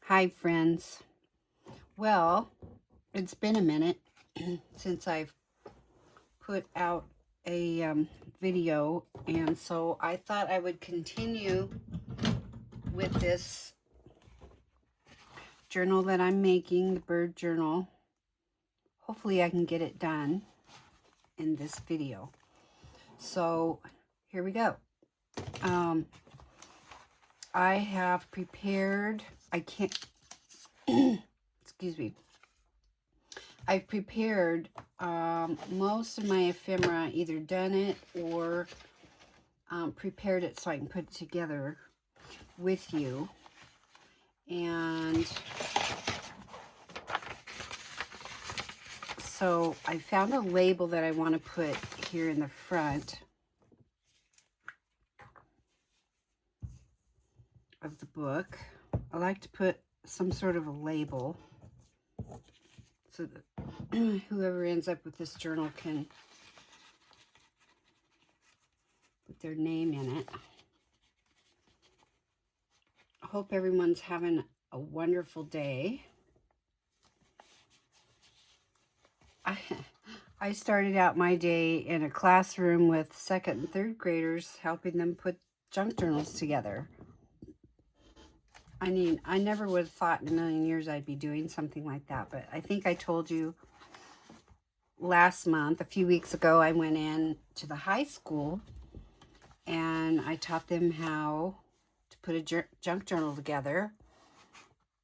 Hi friends. Well, it's been a minute since I've put out a video, and so I thought I would continue with this journal that I'm making, the bird journal. Hopefully I can get it done in this video. So here we go. I have prepared, excuse me. I've prepared most of my ephemera, either done it or prepared it so I can put it together with you. And so I found a label that I want to put here in the front of the book. I like to put some sort of a label so that whoever ends up with this journal can put their name in it. I hope everyone's having a wonderful day. I started out my day in a classroom with 2nd and 3rd graders, helping them put junk journals together. I mean, I never would have thought in a million years I'd be doing something like that, but I think I told you last month, a few weeks ago, I went in to the high school and I taught them how to put a junk journal together.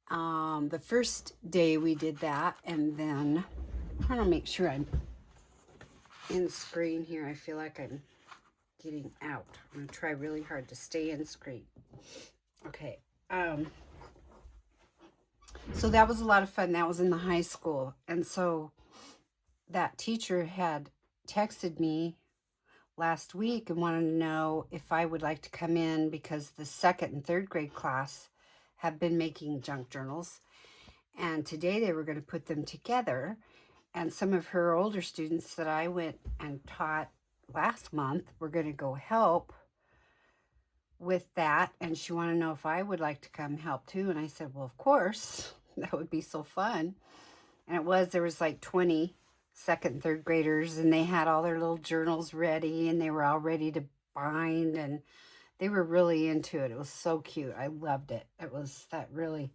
The first day we did that, and then I'm trying to make sure I'm in screen here. I feel like I'm getting out. I'm going to try really hard to stay in screen. Okay. So that was a lot of fun. That was in the high school. And so that teacher had texted me last week and wanted to know if I would like to come in because the 2nd and 3rd grade class have been making junk journals. And today they were going to put them together. And some of her older students that I went and taught last month were going to go help with that. And she wanted to know if I would like to come help too. And I said, well, of course, that would be so fun. And there was like 20 2nd and 3rd graders, and they had all their little journals ready, and they were all ready to bind, and they were really into it. It was so cute. I loved it. That really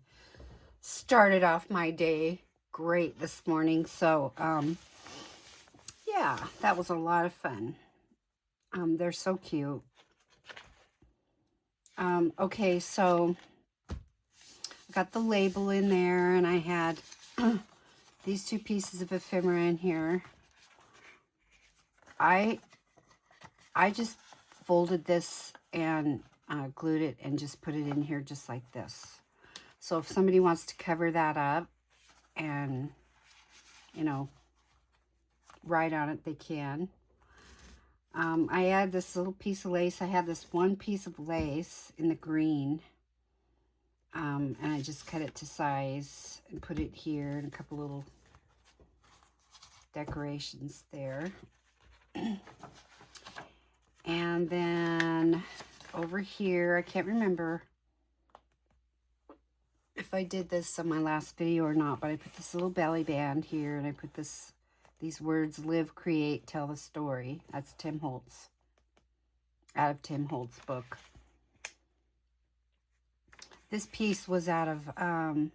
started off my day great this morning. So, yeah, that was a lot of fun. They're so cute. Okay, so I got the label in there, and I had these 2 pieces of ephemera in here. I just folded this and glued it and just put it in here just like this. So if somebody wants to cover that up and, you know, write on it, they can. I add this little piece of lace. I have this one piece of lace in the green. And I just cut it to size and put it here, and a couple little decorations there. And then over here, I can't remember if I did this on my last video or not, but I put this little belly band here, and I put these words: live, create, tell the story. That's Tim Holtz, out of Tim Holtz's book. This piece was out of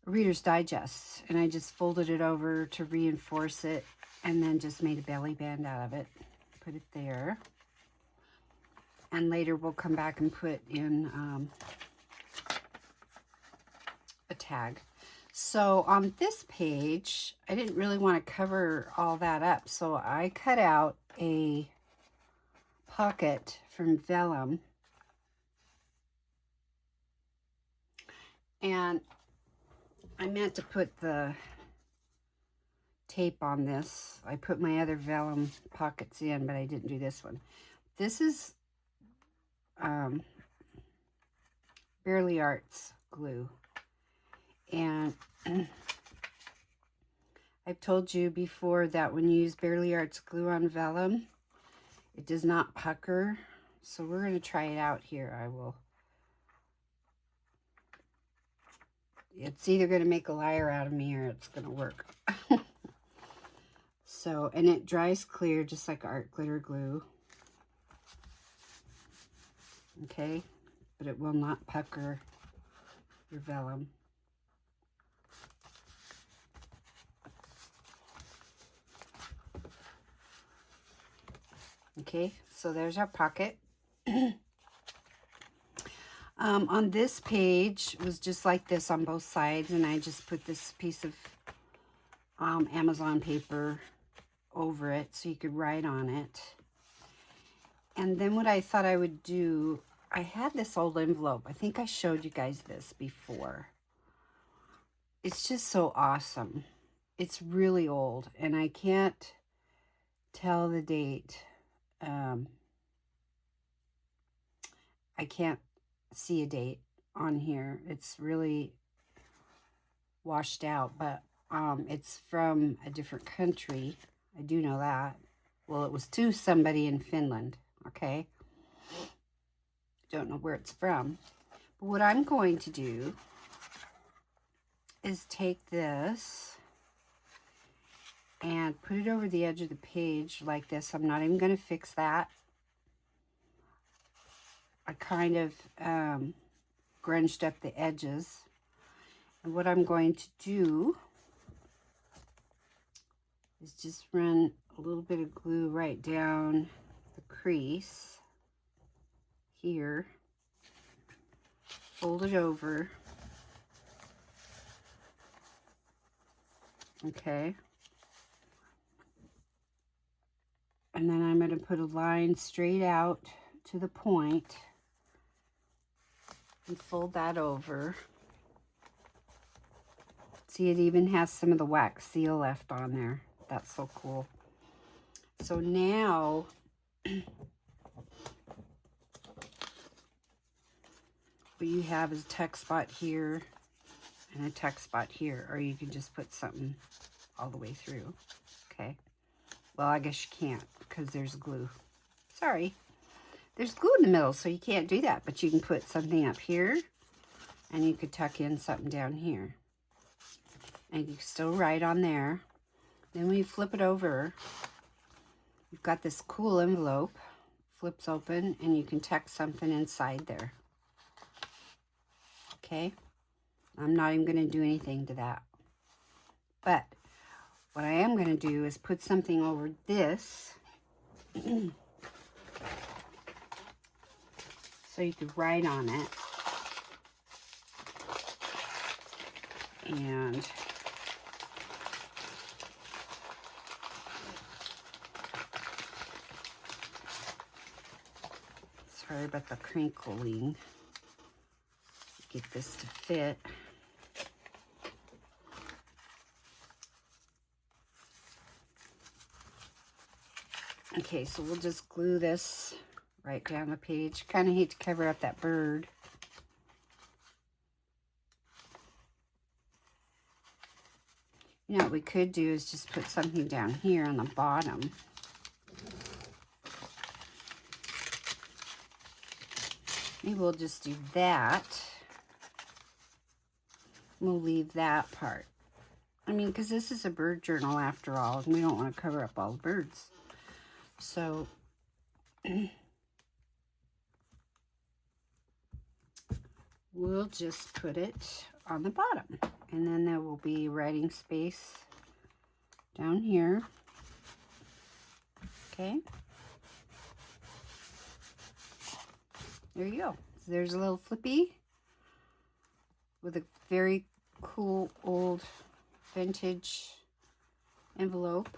Reader's Digest, and I just folded it over to reinforce it, and then just made a belly band out of it. Put it there. And later we'll come back and put in a tag. So on this page, I didn't really want to cover all that up, so I cut out a pocket from vellum. And I meant to put the tape on this. I put my other vellum pockets in, but I didn't do this one. This is Barely Arts glue. And I've told you before that when you use Barely Arts glue on vellum, it does not pucker. So we're going to try it out here. I will it's either going to make a liar out of me or it's going to work. So, and it dries clear just like art glitter glue. Okay, but it will not pucker your vellum. Okay, so there's our pocket. On this page was just like this on both sides, and I just put this piece of Amazon paper over it so you could write on it. And then what I thought I would do, I had this old envelope. I think I showed you guys this before. It's just so awesome. It's really old, and I can't tell the date. I can't see a date on here. It's really washed out, but it's from a different country. I do know that. Well, it was to somebody in Finland, okay? Don't know where it's from. But what I'm going to do is take this and put it over the edge of the page like this. I'm not even going to fix that. I kind of grunged up the edges. And what I'm going to do is just run a little bit of glue right down the crease here. Fold it over. Okay. And then I'm going to put a line straight out to the point and fold that over. See, it even has some of the wax seal left on there. That's so cool. So now what you have is a tuck spot here and a tuck spot here, or you can just put something all the way through. Okay. Well, I guess you can't because there's glue. Sorry. There's glue in the middle, so you can't do that, but you can put something up here and you could tuck in something down here. And you can still write on there. Then when you flip it over, you've got this cool envelope. Flips open and you can tuck something inside there. Okay? I'm not even going to do anything to that. But what I am going to do is put something over this so you could write on it. And sorry about the crinkling. Get this to fit. Okay, so we'll just glue this right down the page. Kind of hate to cover up that bird. You know what we could do is just put something down here on the bottom. Maybe we'll just do that. We'll leave that part. I mean, because this is a bird journal after all, and we don't want to cover up all the birds. So we'll just put it on the bottom. And then there will be writing space down here. Okay. There you go. So there's a little flippy with a very cool old vintage envelope.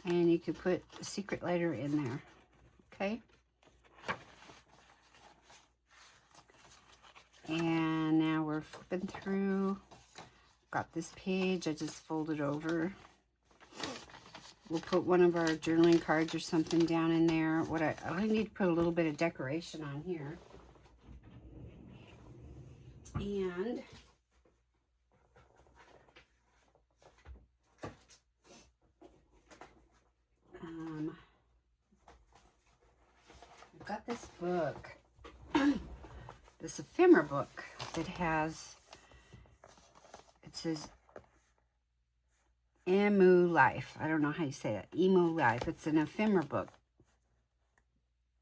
And you could put a secret letter in there. Okay. And now we're flipping through. Got this page, I just folded over. We'll put one of our journaling cards or something down in there. What I need to put a little bit of decoration on here. And I've got this book. this ephemera book that has, it says Emu Life. I don't know how you say that. Emu Life. It's an ephemera book.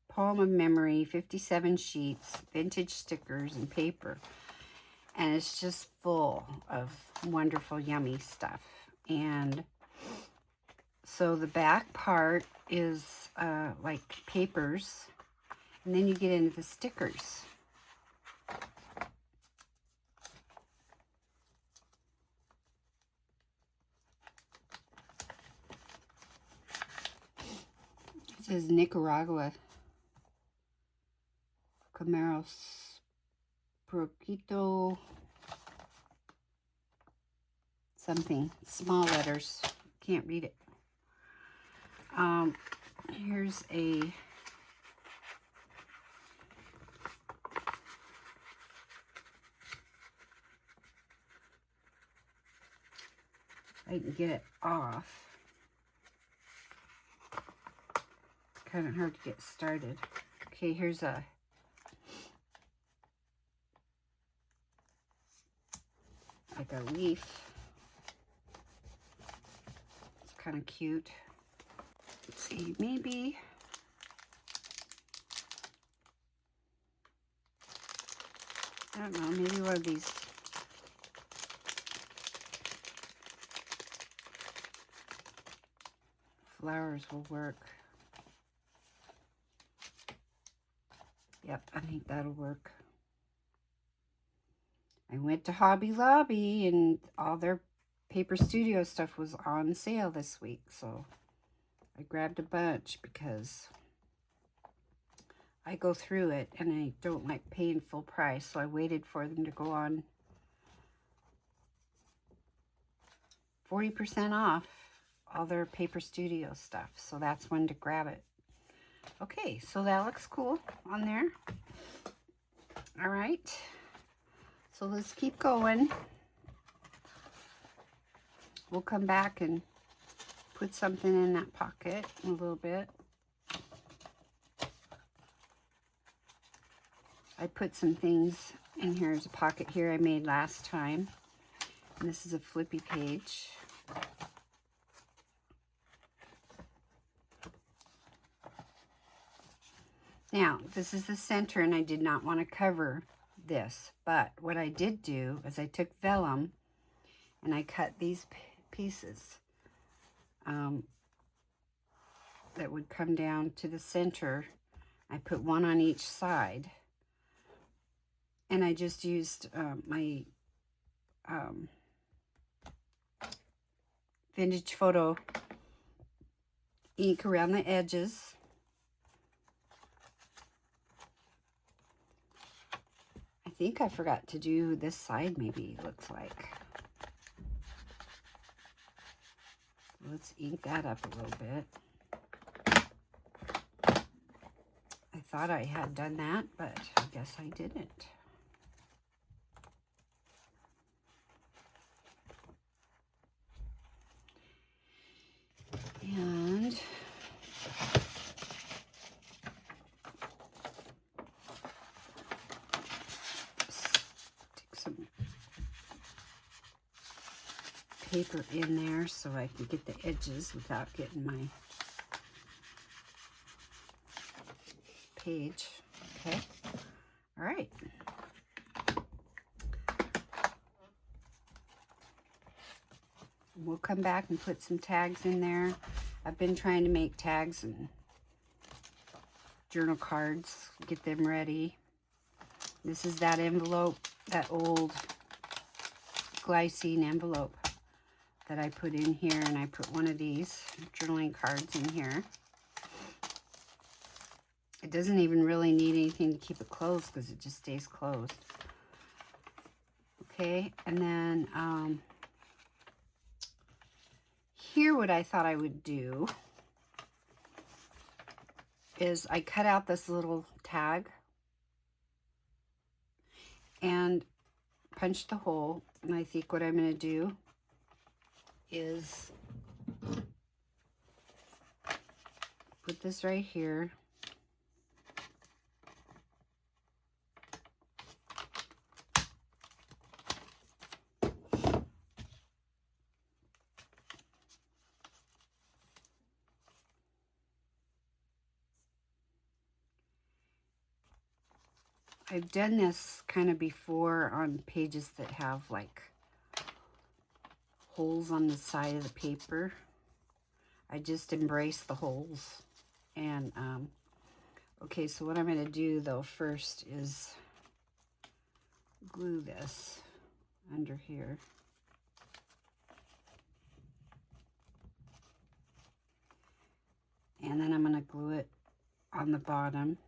Poem of memory, 57 sheets, vintage stickers and paper. And it's just full of wonderful, yummy stuff. And so the back part is like papers. And then you get into the stickers. It says Nicaragua. Camaros Proquito. Something. Small letters. Can't read it. Here's a I can get it off. Kind of hard to get started. Okay, here's a like a leaf. It's kind of cute. Let's see, maybe I don't know, maybe one of these flowers will work. Yep, I think that'll work. I went to Hobby Lobby and all their Paper Studio stuff was on sale this week, so I grabbed a bunch because I go through it and I don't like paying full price, so I waited for them to go on 40% off all their Paper Studio stuff, so that's when to grab it. Okay, so that looks cool on there. All right, so let's keep going. We'll come back and put something in that pocket in a little bit. I put some things in here. There's a pocket here I made last time. And this is a flippy page. Now, this is the center, and I did not want to cover this. But what I did do is I took vellum and I cut these pieces that would come down to the center. I put one on each side. And I just used my vintage photo ink around the edges. I think I forgot to do this side, maybe, it looks like. Let's ink that up a little bit. I thought I had done that, but I guess I didn't. And stick some paper in there so I can get the edges without getting my page. Okay. All right. We'll come back and put some tags in there. I've been trying to make tags and journal cards, get them ready. This is that envelope, that old glycine envelope that I put in here, and I put one of these journaling cards in here. It doesn't even really need anything to keep it closed because it just stays closed. Okay, and then here what I thought I would do is I cut out this little tag and punch the hole, and I think what I'm going to do is put this right here. I've done this kind of before on pages that have like holes on the side of the paper. I just embrace the holes. And, okay, so what I'm going to do though first is glue this under here. And then I'm going to glue it on the bottom.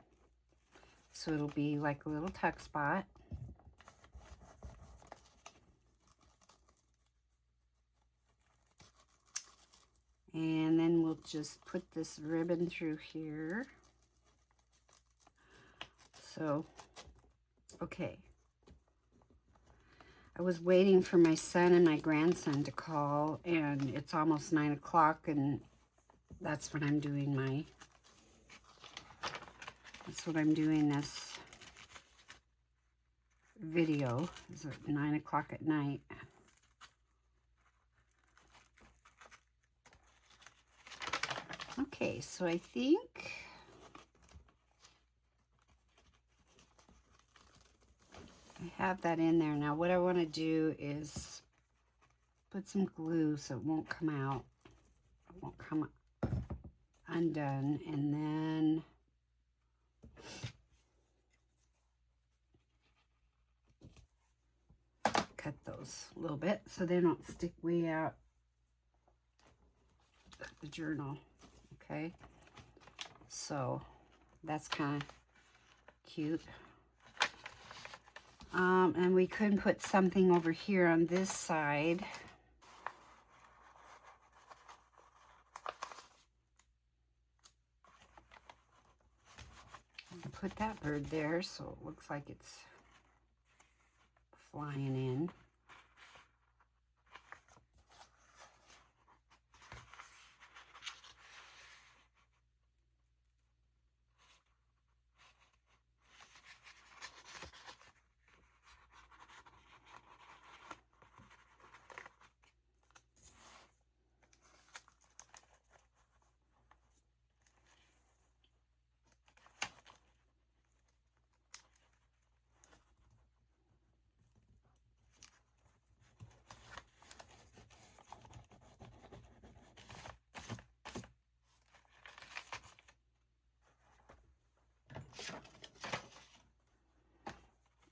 So it'll be like a little tuck spot. And then we'll just put this ribbon through here. So, okay. I was waiting for my son and my grandson to call, and it's almost 9 o'clock, and that's when I'm doing this video. It's at 9 o'clock at night. Okay, so I think I have that in there. Now what I want to do is put some glue so it won't come out. It won't come undone. And then cut those a little bit so they don't stick way out of the journal. Okay, so that's kind of cute. And we could put something over here on this side. Put that bird there so it looks like it's flying in.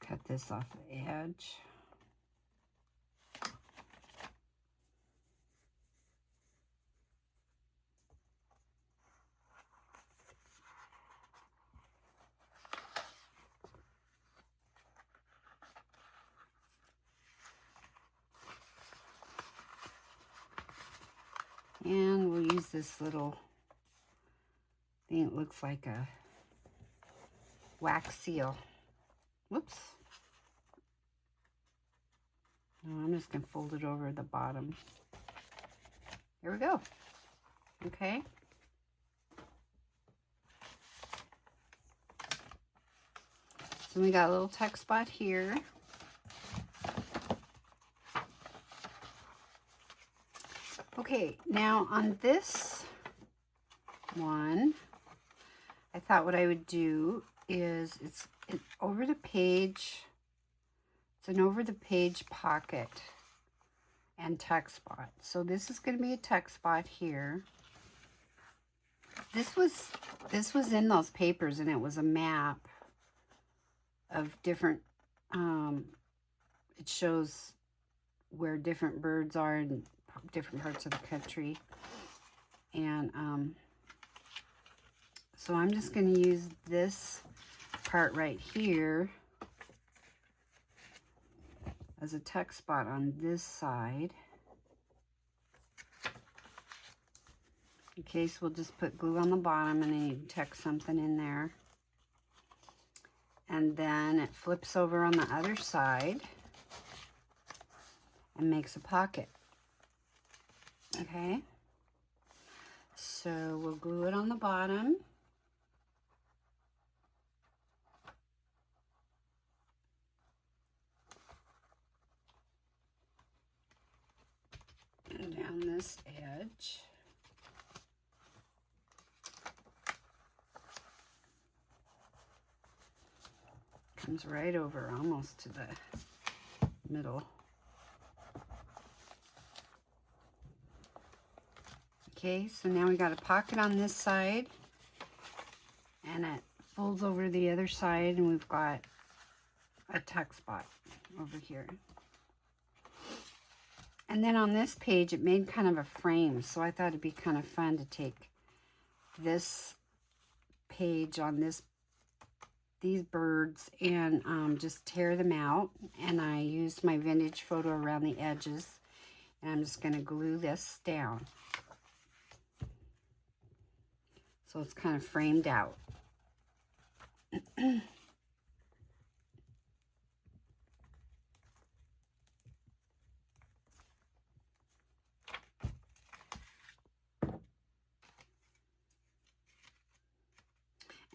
Cut this off the edge. And we'll use this little thing. It looks like a wax seal. Whoops. No, I'm just going to fold it over the bottom. There we go. Okay. So we got a little tuck spot here. Okay, now on this one, I thought what I would do is it's over the page. It's an over the page pocket and tuck spot. So this is going to be a tuck spot here. This was in those papers, and it was a map of different. It shows where different birds are in different parts of the country, and so I'm just going to use this part right here as a tuck spot on this side. Okay, so we'll just put glue on the bottom, and then you can tuck something in there. And then it flips over on the other side and makes a pocket. Okay, so we'll glue it on the bottom. And down this edge. Comes right over almost to the middle. Okay, so now we got a pocket on this side, and it folds over to the other side, and we've got a tuck spot over here. And then on this page, it made kind of a frame, so I thought it'd be kind of fun to take this page on these birds and just tear them out. And I used my vintage photo around the edges, and I'm just going to glue this down so it's kind of framed out.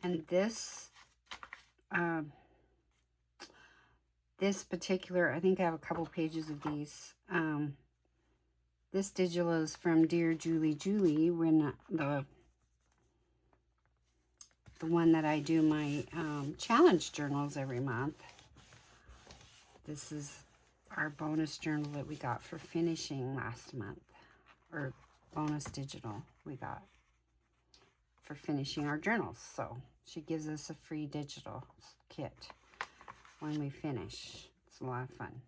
And this particular, I think I have a couple pages of these. This digital is from Dearjuliejulie, when the one that I do my challenge journals every month. This is our bonus journal that we got for finishing last month, or bonus digital we got for finishing our journals. So she gives us a free digital kit when we finish. It's a lot of fun.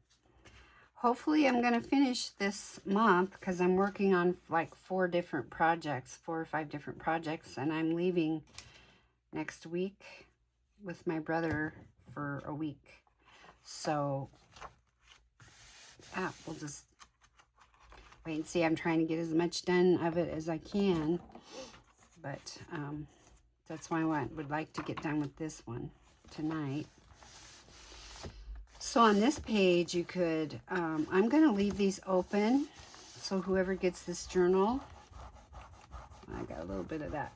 Hopefully I'm going to finish this month, because I'm working on like 4 or 5 different projects, and I'm leaving next week with my brother for a week. So we'll just wait and see. I'm trying to get as much done of it as I can, but that's why I would like to get done with this one tonight. So on this page, you could, I'm going to leave these open, so whoever gets this journal, I got a little bit of that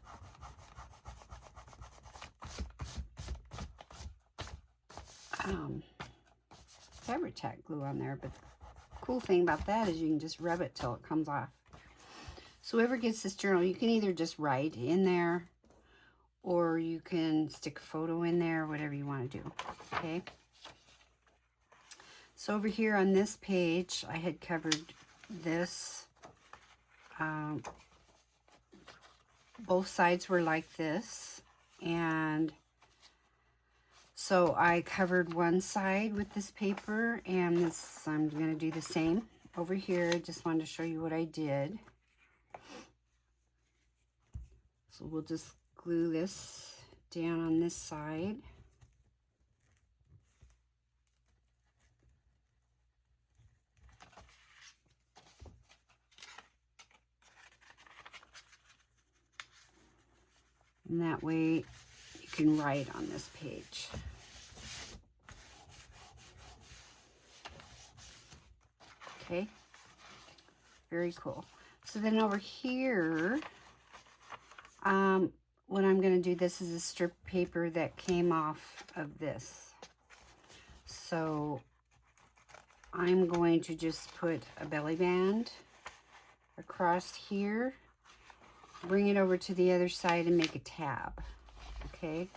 Fabri-Tac glue on there, but the cool thing about that is you can just rub it till it comes off. So whoever gets this journal, you can either just write in there, or you can stick a photo in there, whatever you want to do, okay? So over here on this page, I had covered this. Both sides were like this, and so I covered one side with this paper, and this, I'm going to do the same over here. I just wanted to show you what I did. So we'll just glue this down on this side. And that way you can write on this page. Okay, very cool. So then over here, what I'm going to do, this is a strip paper that came off of this. So I'm going to just put a belly band across here, bring it over to the other side, and make a tab. Okay,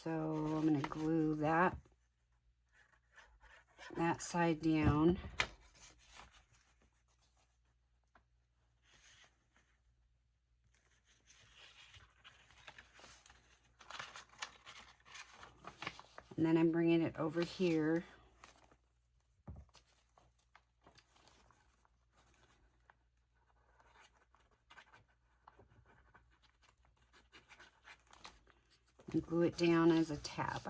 so I'm going to glue that side down. And then I'm bringing it over here. And glue it down as a tab.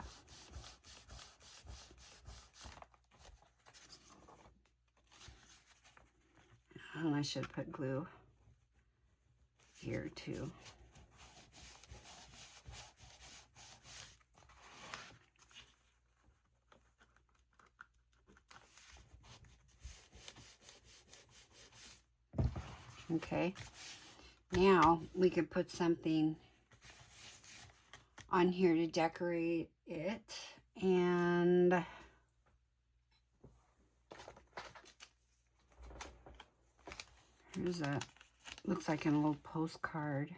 And I should put glue here too. Okay, now we can put something on here to decorate it, and here's a, looks like a little postcard.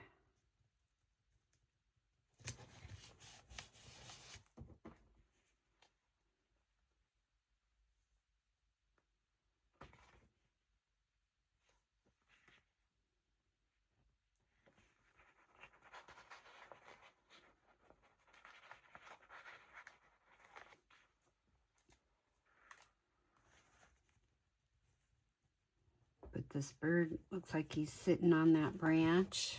But this bird looks like he's sitting on that branch.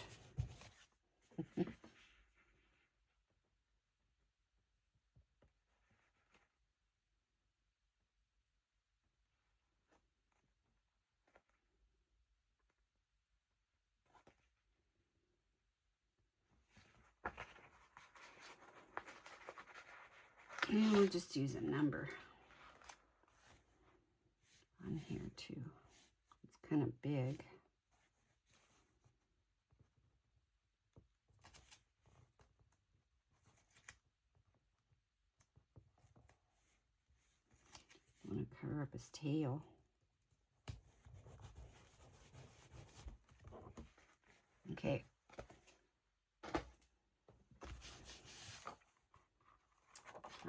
And we'll just use a number on here too. It's kind of big. I want to cover up his tail. Okay.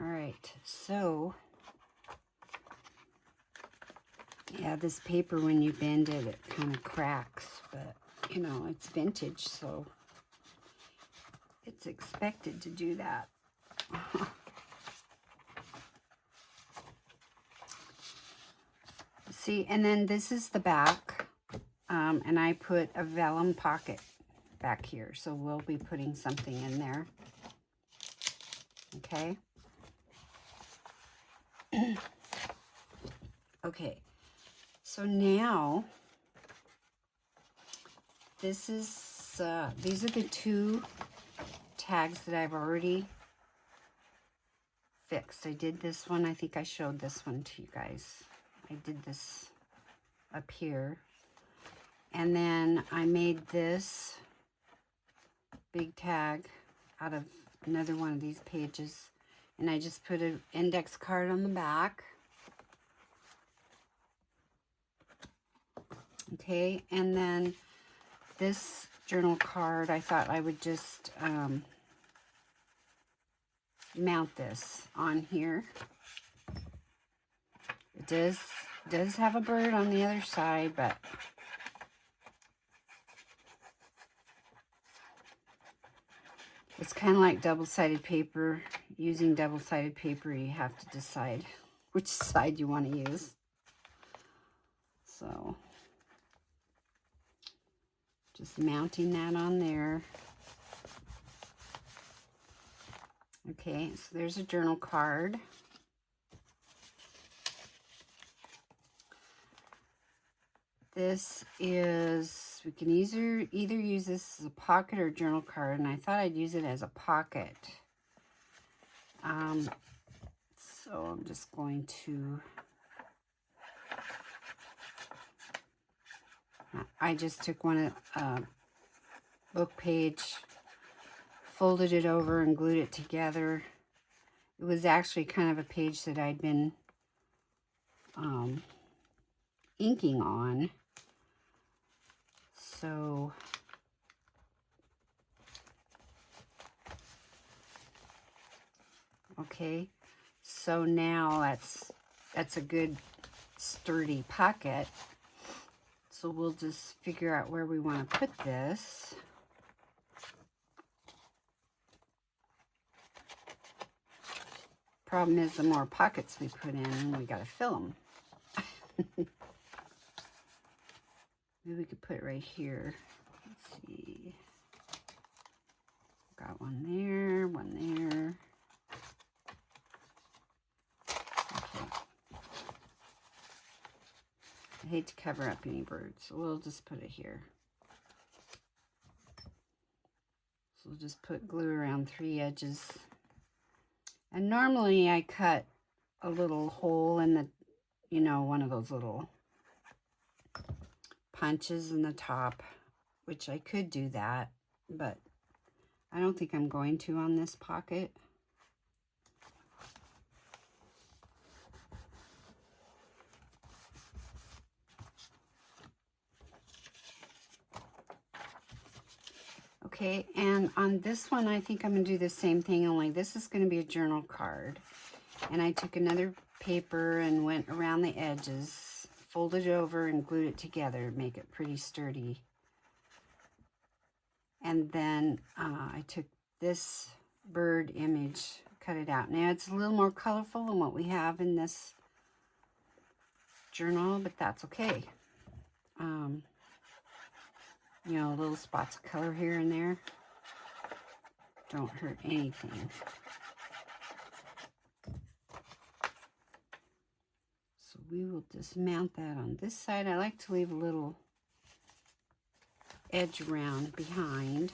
All right, so yeah, this paper, when you bend it, it kind of cracks, but you know, it's vintage, so it's expected to do that. See, and then this is the back, and I put a vellum pocket back here, so we'll be putting something in there. Okay. Okay, so now this is these are the two tags that I've already fixed. I did this one. I think I showed this one to you guys. I did this up here, and then I made this big tag out of another one of these pages, and I just put an index card on the back. Okay, and then this journal card, I thought I would just mount this on here. It does have a bird on the other side, but it's kind of like double-sided paper. Using double-sided paper, you have to decide which side you want to use. So just mounting that on there. Okay, so there's a journal card. This is, we can either use this as a pocket or journal card, and I thought I'd use it as a pocket. So I'm just going to, I just took one book page, folded it over and glued it together. It was actually kind of a page that I'd been inking on. So okay, so now that's a good sturdy pocket. So we'll just figure out where we want to put this. Problem is, the more pockets we put in, we got to fill them. Maybe we could put it right here. Let's see. Got one there, one there. Okay. I hate to cover up any birds, so we'll just put it here. So we'll just put glue around 3 edges. And normally I cut a little hole in the, you know, one of those little punches in the top, which I could do that, but I don't think I'm going to on this pocket. Okay, and on this one, I think I'm going to do the same thing, only this is going to be a journal card. And I took another paper and went around the edges, folded it over and glued it together to make it pretty sturdy. And then I took this bird image, cut it out. Now it's a little more colorful than what we have in this journal, but that's okay. you know, little spots of color here and there. Don't hurt anything. So we will dismount that on this side. I like to leave a little edge around behind.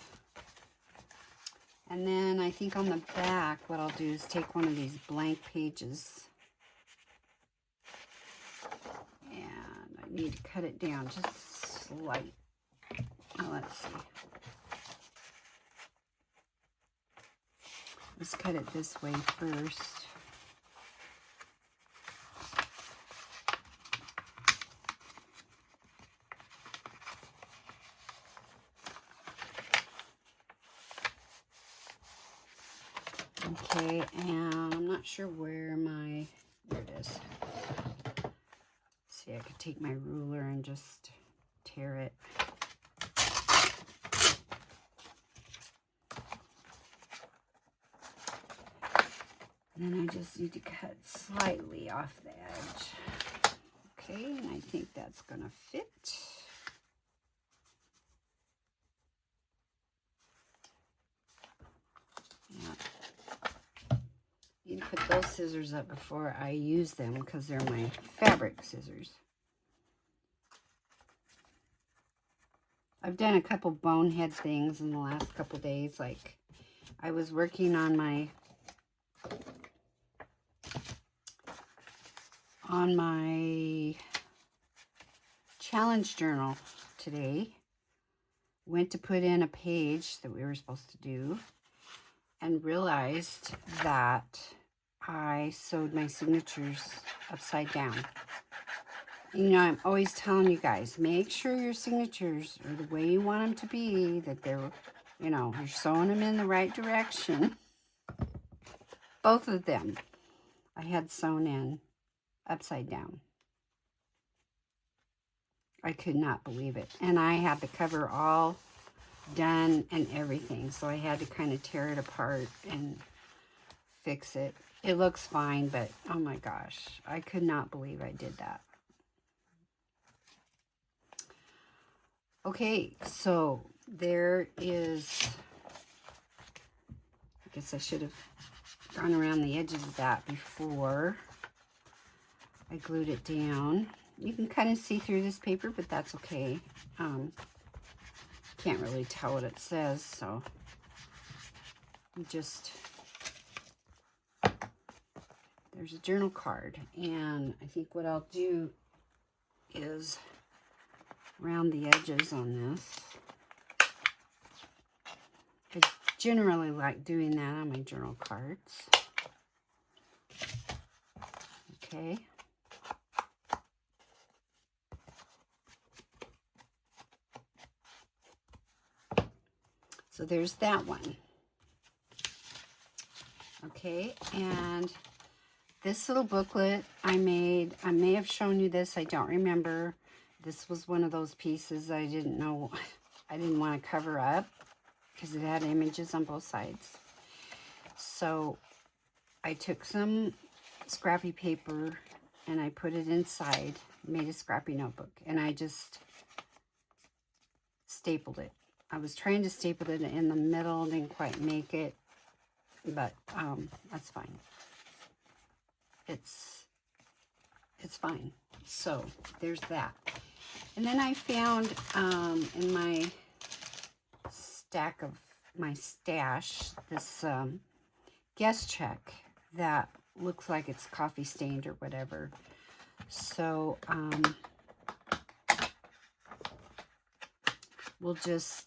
And then I think on the back, what I'll do is take one of these blank pages. And I need to cut it down just slight. Oh, let's see. Let's cut it this way first. Okay, and I'm not sure where there it is. See, I could take my ruler and just tear it. And then I just need to cut slightly off the edge. Okay, and I think that's gonna fit. Yeah. Need to put those scissors up before I use them because they're my fabric scissors. I've done a couple bonehead things in the last couple days. Like I was working on my challenge journal today. Went to put in a page that we were supposed to do and realized that I sewed my signatures upside down. You know, I'm always telling you guys, make sure your signatures are the way you want them to be, that they're, you know, you're sewing them in the right direction. Both of them I had sewn in upside down. I could not believe it. And I had the cover all done and everything. So I had to kind of tear it apart and fix it. It looks fine, but oh my gosh, I could not believe I did that. Okay, so there is, I guess I should have gone around the edges of that before I glued it down. You can kind of see through this paper, but that's okay. Can't really tell what it says, so just, there's a journal card, and I think what I'll do is round the edges on this. I generally like doing that on my journal cards. Okay. So there's that one. Okay, and this little booklet I made, I may have shown you this, I don't remember. This was one of those pieces I didn't know, I didn't want to cover up because it had images on both sides. So I took some scrappy paper and I put it inside, made a scrappy notebook, and I just stapled it. I was trying to staple it in the middle, didn't quite make it, but that's fine. It's fine. So there's that. And then I found in my stash this guest check that looks like it's coffee stained or whatever. So we'll just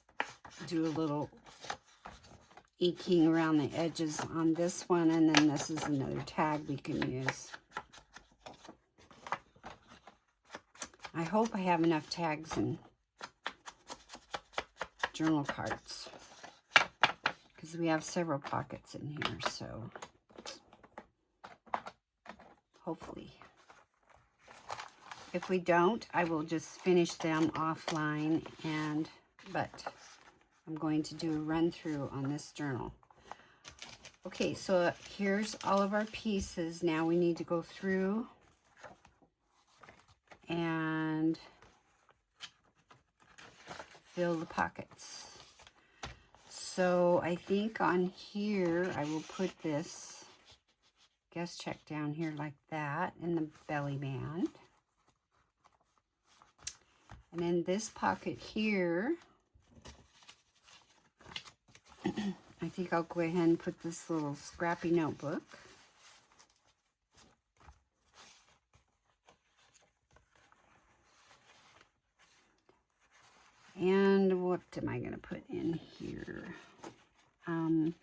do a little inking around the edges on this one, and then this is another tag we can use. I hope I have enough tags and journal cards because we have several pockets in here, so hopefully. If we don't, I will just finish them offline, but I'm going to do a run through on this journal. Okay, so here's all of our pieces. Now we need to go through and fill the pockets. So I think on here I will put this guest check down here like that in the belly band. And in this pocket here, I think I'll go ahead and put this little scrappy notebook. And what am I going to put in here? Those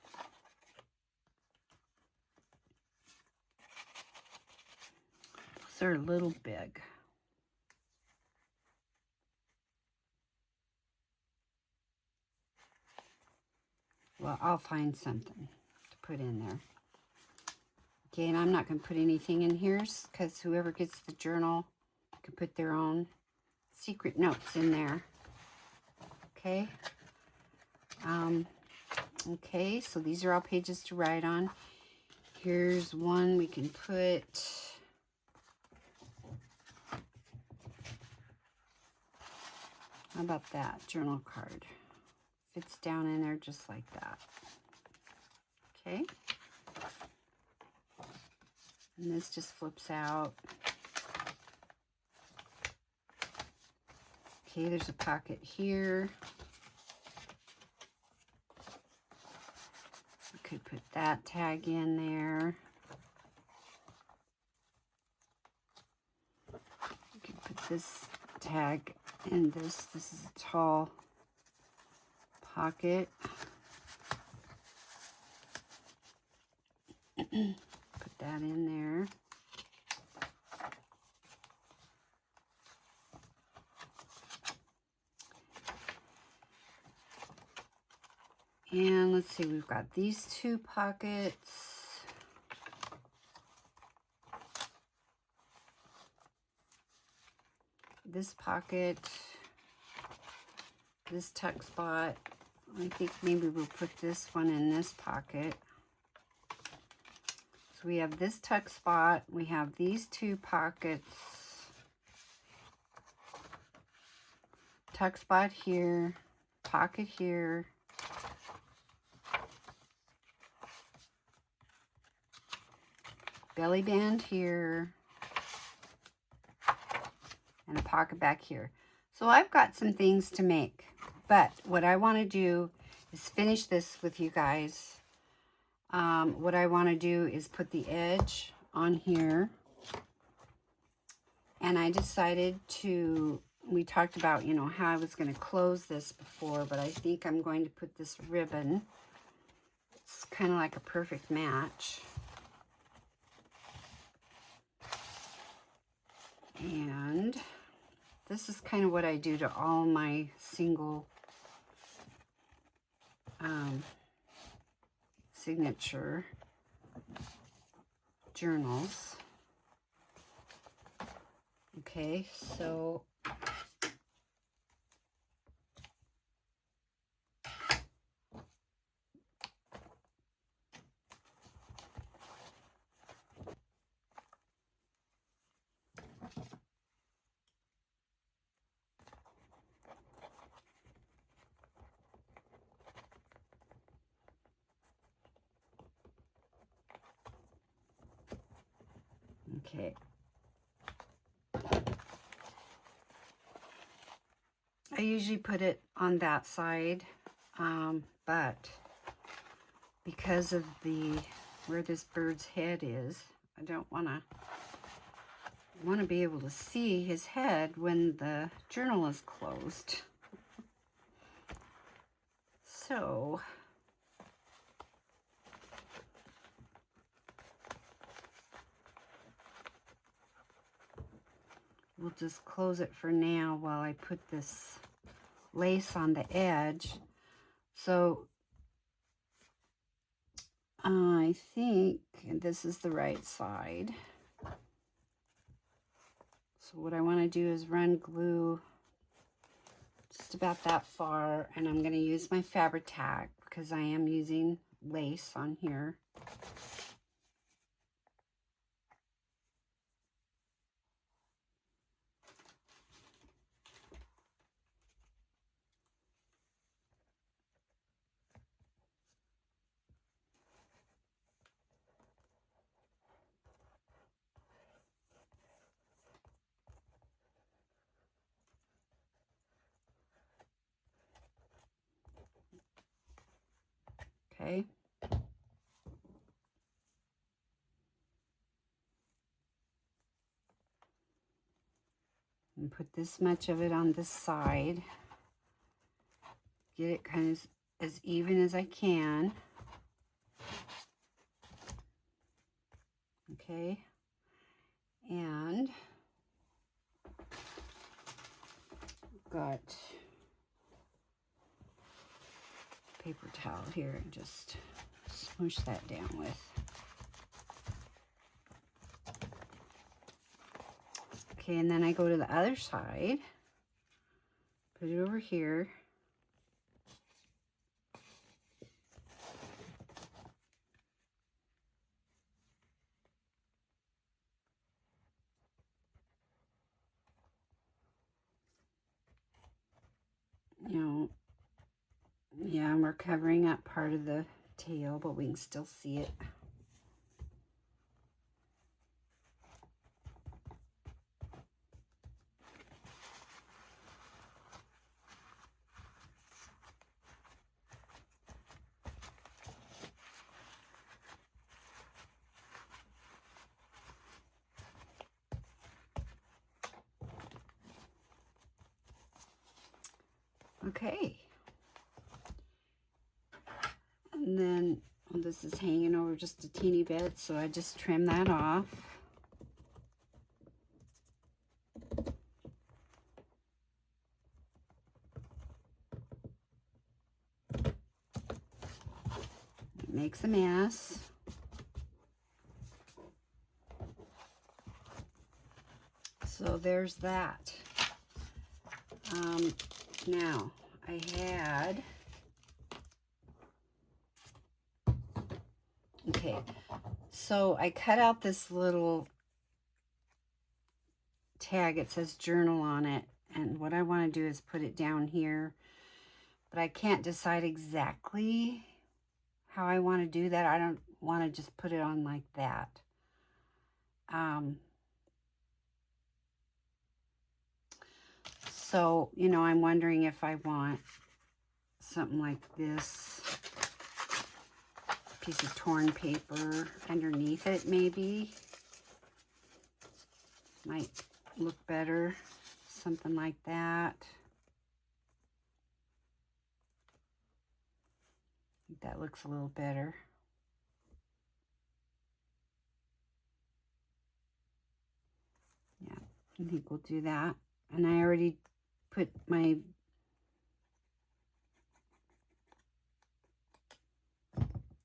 are a little big. Well, I'll find something to put in there. Okay, and I'm not going to put anything in here because whoever gets the journal can put their own secret notes in there. Okay. Okay, so these are all pages to write on. Here's one we can put. How about that journal card? Fits down in there just like that. Okay. And this just flips out. Okay, there's a pocket here. We could put that tag in there. We could put this tag in this. This is a tall pocket. Put that in there. And let's see, we've got these two pockets. This pocket, this tuck spot. I think maybe we'll put this one in this pocket. So we have this tuck spot, we have these two pockets. Tuck spot here, pocket here. Belly band here, and a pocket back here. So I've got some things to make, but what I want to do is finish this with you guys. What I want to do is put the edge on here, and I decided to, we talked about, you know, how I was going to close this before, but I think I'm going to put this ribbon. It's kind of like a perfect match. And this is kind of what I do to all my single signature journals. Okay, so okay. I usually put it on that side, but because of where this bird's head is, I don't want to be able to see his head when the journal is closed. So we'll just close it for now while I put this lace on the edge. So I think this is the right side. So what I want to do is run glue just about that far, and I'm going to use my Fabri-Tac because I am using lace on here. Okay. And put this much of it on this side. Get it kind of as even as I can. Okay. And got paper towel here and just smoosh that down with. Okay, and then I go to the other side, put it over here. You know, yeah, and we're covering up part of the tail, but we can still see it. Okay. And then, well, this is hanging over just a teeny bit, so I just trim that off. It makes a mess. So there's that. Now, I had... Okay, so I cut out this little tag. It says journal on it, and what I want to do is put it down here, but I can't decide exactly how I want to do that. I don't want to just put it on like that. So, you know, I'm wondering if I want something like this. Piece of torn paper underneath it, maybe. Might look better. Something like that. I think that looks a little better. Yeah, I think we'll do that. And I already put my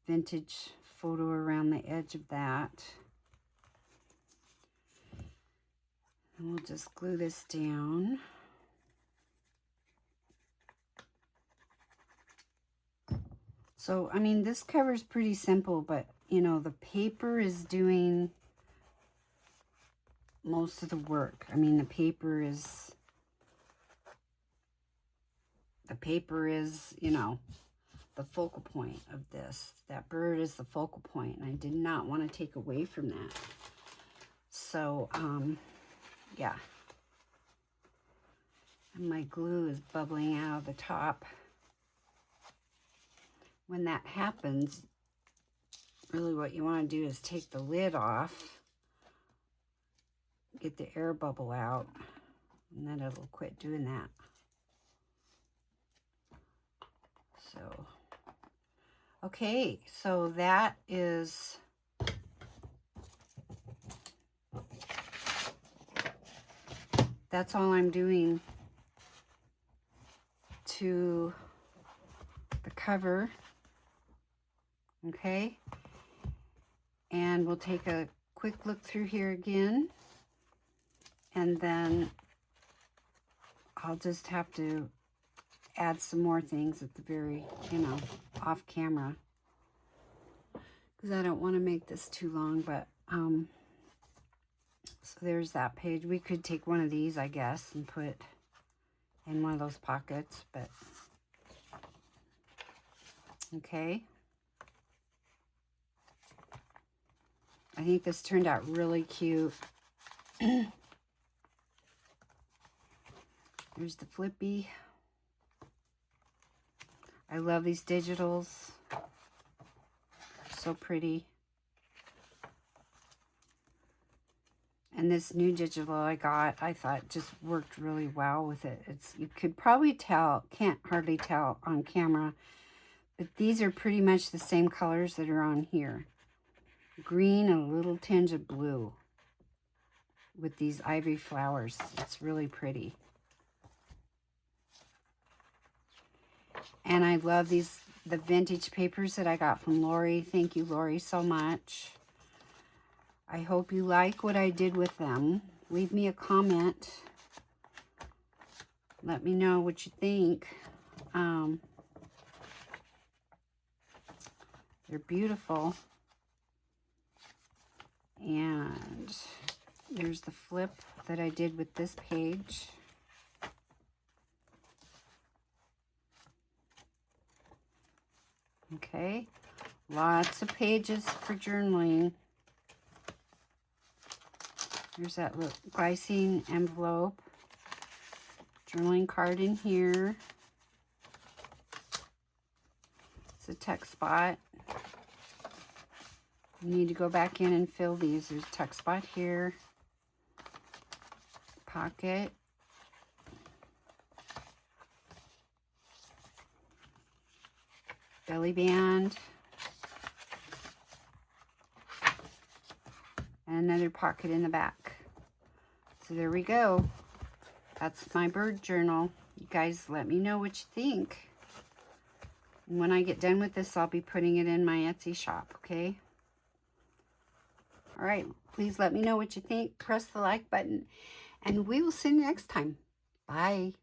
vintage photo around the edge of that. And we'll just glue this down. So, I mean, this cover is pretty simple, but, you know, the paper is doing most of the work. I mean, the paper is, you know, the focal point of this. That bird is the focal point, and I did not want to take away from that. So, yeah. And my glue is bubbling out of the top. When that happens, really what you want to do is take the lid off, get the air bubble out, and then it'll quit doing that. So, okay, so that is that's all I'm doing to the cover. Okay, and we'll take a quick look through here again, and then I'll just have to add some more things at the very, you know, off camera, because I don't want to make this too long. But so there's that page. We could take one of these, I guess, and put in one of those pockets, but okay. I think this turned out really cute. There's the flippy. I love these digitals. So pretty. And this new digital I got, I thought just worked really well with it. You could probably tell, can't hardly tell on camera, but these are pretty much the same colors that are on here. Green and a little tinge of blue with these ivory flowers. It's really pretty. And I love the vintage papers that I got from Lori. Thank you, Lori, so much. I hope you like what I did with them. Leave me a comment. Let me know what you think. They're beautiful. And there's the flip that I did with this page. Okay, lots of pages for journaling. There's that little glycine envelope. Journaling card in here. It's a text spot. You need to go back in and fill these. There's a text spot here. Pocket. Belly band. And another pocket in the back. So there we go. That's my bird journal. You guys let me know what you think. And when I get done with this, I'll be putting it in my Etsy shop, okay? All right, please let me know what you think. Press the like button, and we will see you next time. Bye.